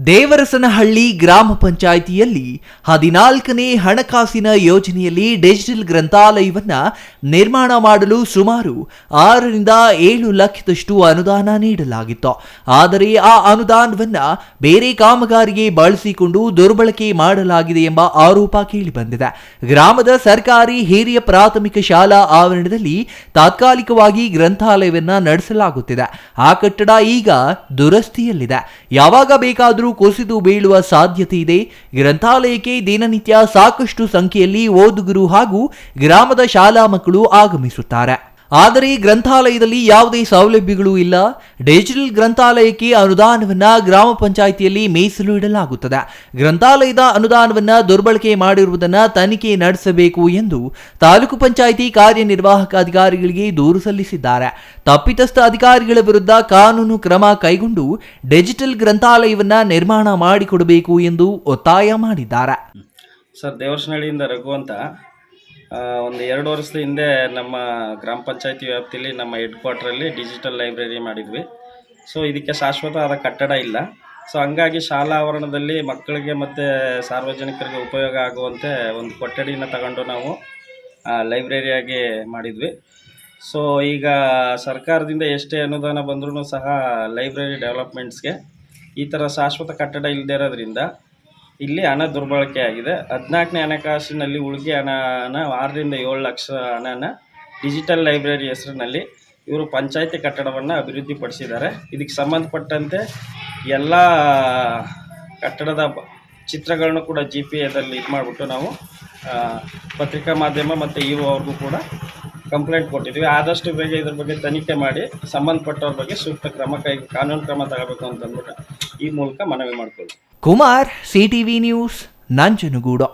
ದೇವರಸನಹಳ್ಳಿ ಗ್ರಾಮ ಪಂಚಾಯಿತಿಯಲ್ಲಿ 14ನೇ ಹಣಕಾಸಿನ ಯೋಜನೆಯಲ್ಲಿ ಡಿಜಿಟಲ್ ಗ್ರಂಥಾಲಯವನ್ನ ನಿರ್ಮಾಣ ಮಾಡಲು ಸುಮಾರು 6 ರಿಂದ 7 ಲಕ್ಷದಷ್ಟು ಅನುದಾನ ನೀಡಲಾಗಿತ್ತು. ಆದರೆ ಆ ಅನುದಾನವನ್ನ ಬೇರೆ ಕಾಮಗಾರಿಗೆ ಬಳಸಿಕೊಂಡು ದುರ್ಬಳಕೆ ಮಾಡಲಾಗಿದೆ ಎಂಬ ಆರೋಪ ಕೇಳಿಬಂದಿದೆ. ಗ್ರಾಮದ ಸರ್ಕಾರಿ ಹಿರಿಯ ಪ್ರಾಥಮಿಕ ಶಾಲಾ ಆವರಣದಲ್ಲಿ ತಾತ್ಕಾಲಿಕವಾಗಿ ಗ್ರಂಥಾಲಯವನ್ನ ನಡೆಸಲಾಗುತ್ತಿದೆ. ಆ ಕಟ್ಟಡ ಈಗ ದುರಸ್ತಿಯಲ್ಲಿದೆ. ಯಾವಾಗ ಬೇಕಾದರೂ ಕುಸಿದು ಬೀಳುವ ಸಾಧ್ಯತೆ ಇದೆ. ಗ್ರಂಥಾಲಯಕ್ಕೆ ದಿನನಿತ್ಯ ಸಾಕಷ್ಟು ಸಂಖ್ಯೆಯಲ್ಲಿ ಓದುಗರು ಹಾಗೂ ಗ್ರಾಮದ ಶಾಲಾ ಮಕ್ಕಳು ಆಗಮಿಸುತ್ತಾರೆ. ಆದರೆ ಗ್ರಂಥಾಲಯದಲ್ಲಿ ಯಾವುದೇ ಸೌಲಭ್ಯಗಳು ಇಲ್ಲ. ಡಿಜಿಟಲ್ ಗ್ರಂಥಾಲಯಕ್ಕೆ ಅನುದಾನವನ್ನ ಗ್ರಾಮ ಪಂಚಾಯಿತಿಯಲ್ಲಿ ಮೀಸಲು ಇಡಲಾಗುತ್ತದೆ. ಗ್ರಂಥಾಲಯದ ಅನುದಾನವನ್ನ ದುರ್ಬಳಕೆ ಮಾಡಿರುವುದನ್ನು ತನಿಖೆ ನಡೆಸಬೇಕು ಎಂದು ತಾಲೂಕು ಪಂಚಾಯಿತಿ ಕಾರ್ಯನಿರ್ವಾಹಕ ಅಧಿಕಾರಿಗಳಿಗೆ ದೂರು ಸಲ್ಲಿಸಿದ್ದಾರೆ. ತಪ್ಪಿತಸ್ಥ ಅಧಿಕಾರಿಗಳ ವಿರುದ್ಧ ಕಾನೂನು ಕ್ರಮ ಕೈಗೊಂಡು ಡಿಜಿಟಲ್ ಗ್ರಂಥಾಲಯವನ್ನ ನಿರ್ಮಾಣ ಮಾಡಿಕೊಡಬೇಕು ಎಂದು ಒತ್ತಾಯ ಮಾಡಿದ್ದಾರೆ. ಸರ್, ದೇವರಸನಹಳ್ಳಿಯಿಂದ ರಘು ಅಂತ. ಒಂದು 2 ವರ್ಷದ ಹಿಂದೆ ನಮ್ಮ ಗ್ರಾಮ ಪಂಚಾಯತಿ ವ್ಯಾಪ್ತಿಯಲ್ಲಿ ನಮ್ಮ ಹೆಡ್ ಕ್ವಾರ್ಟ್ರಲ್ಲಿ ಡಿಜಿಟಲ್ ಲೈಬ್ರರಿ ಮಾಡಿದ್ವಿ. ಸೊ ಇದಕ್ಕೆ ಶಾಶ್ವತವಾದ ಕಟ್ಟಡ ಇಲ್ಲ. ಸೊ ಹಂಗಾಗಿ ಶಾಲಾ ಆವರಣದಲ್ಲಿ ಮಕ್ಕಳಿಗೆ ಮತ್ತು ಸಾರ್ವಜನಿಕರಿಗೆ ಉಪಯೋಗ ಆಗುವಂತೆ ಒಂದು ಕೊಠಡಿನ ತಗೊಂಡು ನಾವು ಲೈಬ್ರರಿಯಾಗಿ ಮಾಡಿದ್ವಿ. ಸೊ ಈಗ ಸರ್ಕಾರದಿಂದ ಎಷ್ಟೇ ಅನುದಾನ ಬಂದ್ರೂ ಸಹ ಲೈಬ್ರರಿ ಡೆವಲಪ್ಮೆಂಟ್ಸ್ಗೆ ಈ ಥರ ಶಾಶ್ವತ ಕಟ್ಟಡ ಇಲ್ಲದೇ ಇರೋದ್ರಿಂದ ಇಲ್ಲಿ ಹಣ ದುರ್ಬಳಕೆ ಆಗಿದೆ. 14ನೇ ಹಣಕಾಸಿನಲ್ಲಿ ಉಳಿಕೆ ಹಣನ 6 ರಿಂದ 7 ಲಕ್ಷ ಹಣನ ಡಿಜಿಟಲ್ ಲೈಬ್ರರಿ ಹೆಸರಿನಲ್ಲಿ ಇವರು ಪಂಚಾಯತಿ ಕಟ್ಟಡವನ್ನು ಅಭಿವೃದ್ಧಿಪಡಿಸಿದ್ದಾರೆ. ಇದಕ್ಕೆ ಸಂಬಂಧಪಟ್ಟಂತೆ ಎಲ್ಲ ಕಟ್ಟಡದ ಚಿತ್ರಗಳನ್ನು ಕೂಡ GPAದಲ್ಲಿ ಇದು ಮಾಡಿಬಿಟ್ಟು ನಾವು ಪತ್ರಿಕಾ ಮಾಧ್ಯಮ ಮತ್ತು ಅವ್ರಿಗೂ ಕೂಡ ಕಂಪ್ಲೇಂಟ್ ಕೊಟ್ಟಿದ್ವಿ. ಆದಷ್ಟು ಬೇಗ ಇದ್ರ ಬಗ್ಗೆ ತನಿಖೆ ಮಾಡಿ ಸಂಬಂಧಪಟ್ಟವ್ರ ಬಗ್ಗೆ ಸೂಕ್ತ ಕಾನೂನು ಕ್ರಮ ತಗೋಬೇಕು ಅಂತಂದ್ಬಿಟ್ಟು ಈ ಮೂಲಕ ಮನವಿ ಮಾಡ್ಕೊಳ್ಳಿ. Kumar, CTV news, Nanjangud.